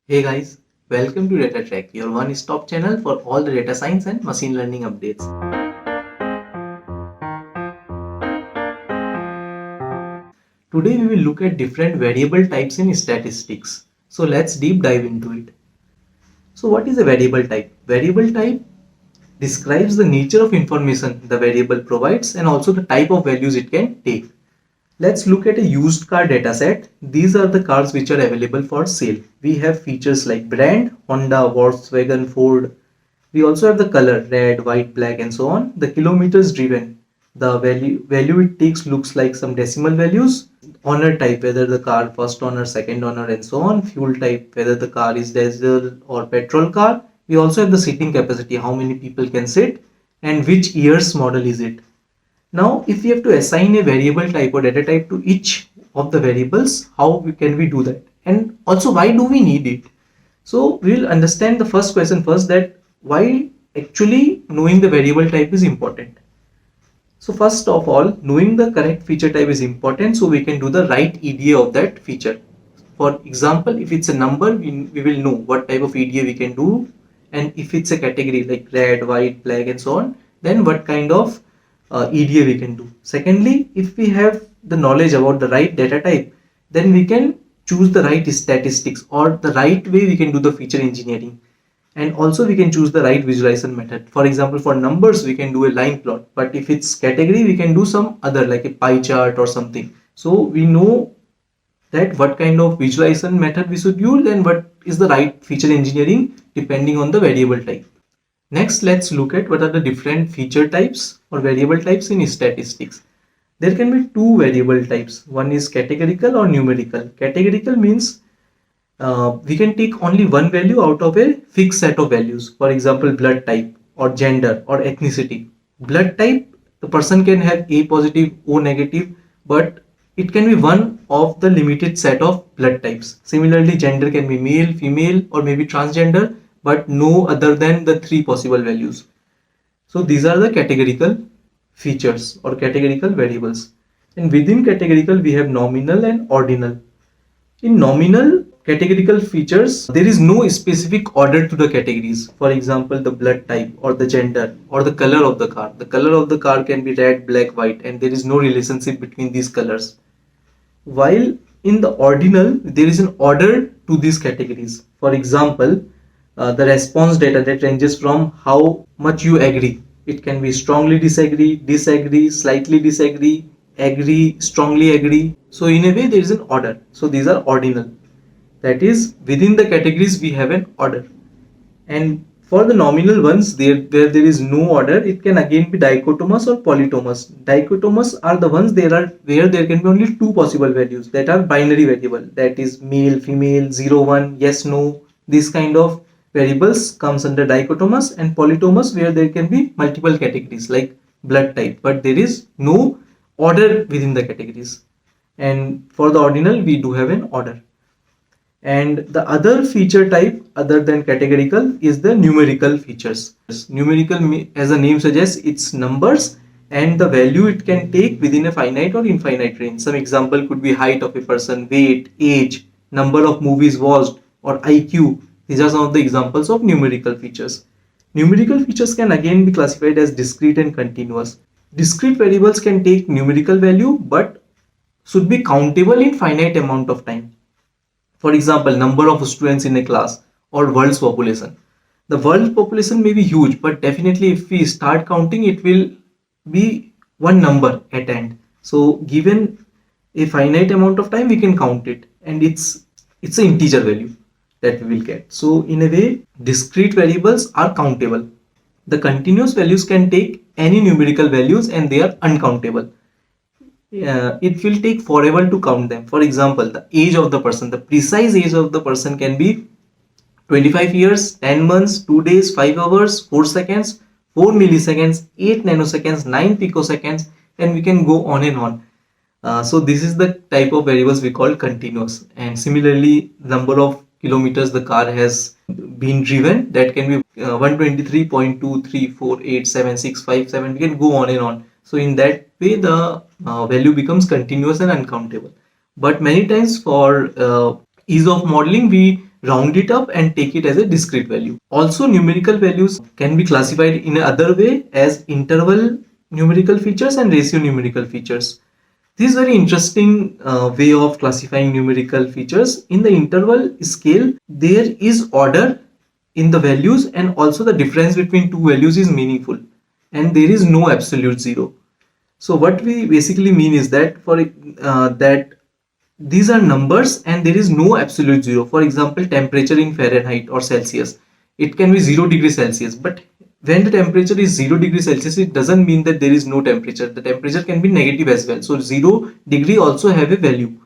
Hey guys, welcome to Data Track, your one-stop channel for all the data science and machine learning updates. Today we will look at different variable types in statistics. So let's deep dive into it. So what is a variable type? Variable type describes the nature of information the variable provides and also the type of values it can take. Let's look at a used car dataset. These are the cars which are available for sale. We have features like brand, Honda, Volkswagen, Ford. We also have the color, red, white, black and so on. The kilometers driven. The value it takes looks like some decimal values. Owner type, whether the car first owner, second owner and so on. Fuel type, whether the car is diesel or petrol car. We also have the seating capacity, how many people can sit and which year's model is it. Now, if we have to assign a variable type or data type to each of the variables, can we do that? And also, why do we need it? So, we'll understand the first question first, that why actually knowing the variable type is important. So, first of all, knowing the correct feature type is important so we can do the right EDA of that feature. For example, if it's a number, we will know what type of EDA we can do, and if it's a category like red, white, black and so on, then what kind of EDA we can do. Secondly, if we have the knowledge about the right data type, then we can choose the right statistics or the right way we can do the feature engineering. And also we can choose the right visualization method. For example, for numbers we can do a line plot, but if it's category we can do some other like a pie chart or something. So we know that what kind of visualization method we should use and what is the right feature engineering depending on the variable type. Next, let's look at what are the different feature types or variable types in statistics. There can be two variable types. One is categorical or numerical. Categorical means we can take only one value out of a fixed set of values. For example, blood type or gender or ethnicity. Blood type, the person can have A positive, O negative, but it can be one of the limited set of blood types. Similarly, gender can be male, female, or maybe transgender, but no other than the three possible values. So these are the categorical features or categorical variables. And within categorical, we have nominal and ordinal. In nominal categorical features, there is no specific order to the categories. For example, the blood type or the gender or the color of the car. The color of the car can be red, black, white, and there is no relationship between these colors. While in the ordinal, there is an order to these categories. For example, the response data that ranges from how much you agree. It can be strongly disagree, disagree, slightly disagree, agree, strongly agree. So in a way there is an order. So these are ordinal. That is, within the categories we have an order. And for the nominal ones, where there is no order, it can again be dichotomous or polytomous. Dichotomous are the ones where there can be only two possible values that are binary variable. That is male, female, 0, 1, yes, no. This kind of variables comes under dichotomous, and polytomous where there can be multiple categories like blood type, but there is no order within the categories. And for the ordinal, we do have an order. And the other feature type other than categorical is the numerical features. Numerical, as the name suggests, it's numbers and the value it can take within a finite or infinite range. Some example could be height of a person, weight, age, number of movies watched, or IQ. These are some of the examples of numerical features. Numerical features can again be classified as discrete and continuous. Discrete variables can take numerical value but should be countable in finite amount of time. For example, number of students in a class or world's population. The world population may be huge, but definitely if we start counting, it will be one number at end. So given a finite amount of time, we can count it, and it's an integer value that we will get. So in a way, discrete variables are countable. The continuous values can take any numerical values and they are uncountable. It will take forever to count them. For example, the age of the person, the precise age of the person can be 25 years, 10 months, 2 days, 5 hours, 4 seconds, 4 milliseconds, 8 nanoseconds, 9 picoseconds, and we can go on and on. So this is the type of variables we call continuous. And similarly, number of kilometers the car has been driven, that can be 123.2348765 We can go on and on. So in that way, the value becomes continuous and uncountable. But many times for ease of modeling, we round it up and take it as a discrete value. Also, numerical values can be classified in another way as interval numerical features and ratio numerical features. This is very interesting way of classifying numerical features. In the interval scale, there is order in the values, and also the difference between two values is meaningful, and there is no absolute zero. So what we basically mean is that that these are numbers and there is no absolute zero. For example, temperature in Fahrenheit or Celsius, it can be 0 degrees Celsius, but when the temperature is 0 degrees Celsius, it doesn't mean that there is no temperature. The temperature can be negative as well. So 0 degree also have a value.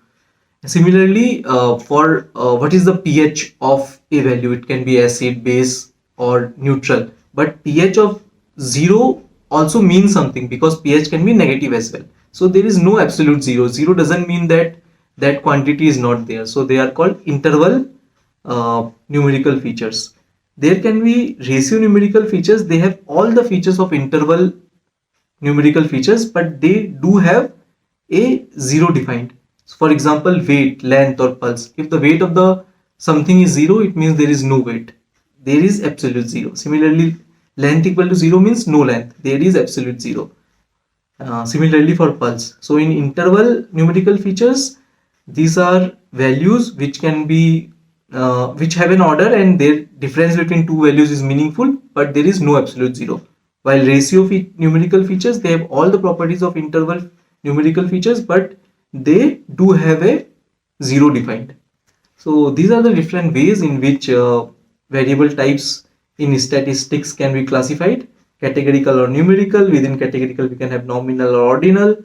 Similarly, for what is the pH of a value, it can be acid, base, or neutral, but pH of 0 also means something, because pH can be negative as well. So there is no absolute zero. Zero doesn't mean that that quantity is not there. So they are called interval numerical features. There can be ratio numerical features. They have all the features of interval numerical features, but they do have a zero defined. So for example, weight, length, or pulse. If the weight of the something is zero, it means there is no weight. There is absolute zero. Similarly, length equal to zero means no length. There is absolute zero. Similarly for pulse. So in interval numerical features, these are values which can be which have an order, and their difference between two values is meaningful, but there is no absolute zero. While ratio numerical features, they have all the properties of interval numerical features, but they do have a zero defined. So these are the different ways in which variable types in statistics can be classified: categorical or numerical. Within categorical, we can have nominal or ordinal.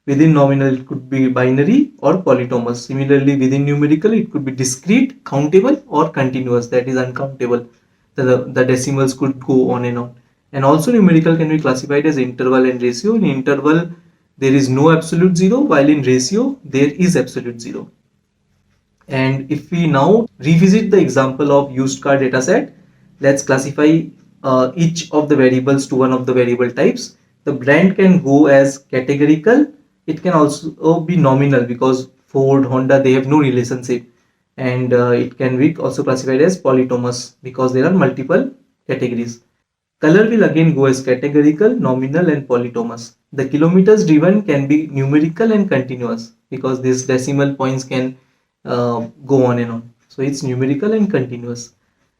Within nominal, it could be binary or polytomous. Similarly, within numerical, it could be discrete, countable, or continuous, that is uncountable. The decimals could go on and on. And also numerical can be classified as interval and ratio. In interval, there is no absolute zero, while in ratio, there is absolute zero. And if we now revisit the example of used car dataset, let's classify each of the variables to one of the variable types. The brand can go as categorical. It can also be nominal, because Ford, Honda, they have no relationship. And it can be also classified as polytomous, because there are multiple categories. Color will again go as categorical, nominal, and polytomous. The kilometers driven can be numerical and continuous, because these decimal points can go on and on. So it's numerical and continuous.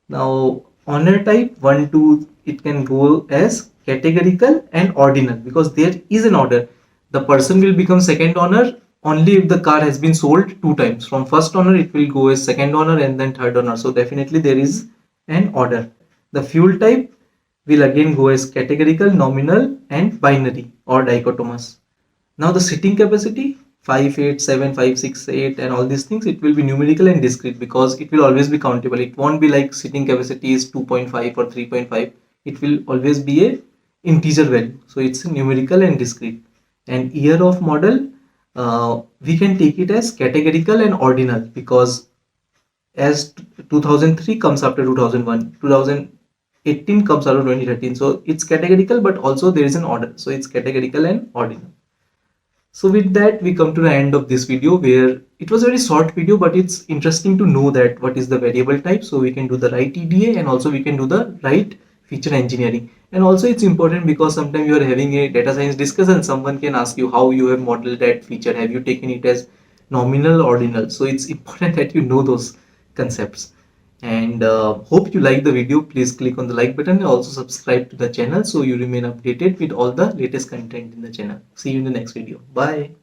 Now honor type 1, 2, it can go as categorical and ordinal, because there is an order. The person will become second owner only if the car has been sold 2 times. From first owner, it will go as second owner and then third owner. So definitely there is an order. The fuel type will again go as categorical, nominal, and binary or dichotomous. Now the seating capacity, 5, 8, 7, 5, 6, 8, and all these things, it will be numerical and discrete, because it will always be countable. It won't be like seating capacity is 2.5 or 3.5. It will always be a integer value. So it's numerical and discrete. And year of model, we can take it as categorical and ordinal, because as 2003 comes after 2001, 2018 comes after 2013. So it's categorical, but also there is an order. So it's categorical and ordinal. So with that, we come to the end of this video, where it was a very short video, but it's interesting to know that what is the variable type. So we can do the right EDA, and also we can do the right feature engineering. And also it's important because sometimes you are having a data science discussion, someone can ask you how you have modeled that feature. Have you taken it as nominal or ordinal? So it's important that you know those concepts. And hope you like the video. Please click on the like button and also subscribe to the channel so you remain updated with all the latest content in the channel. See you in the next video. Bye.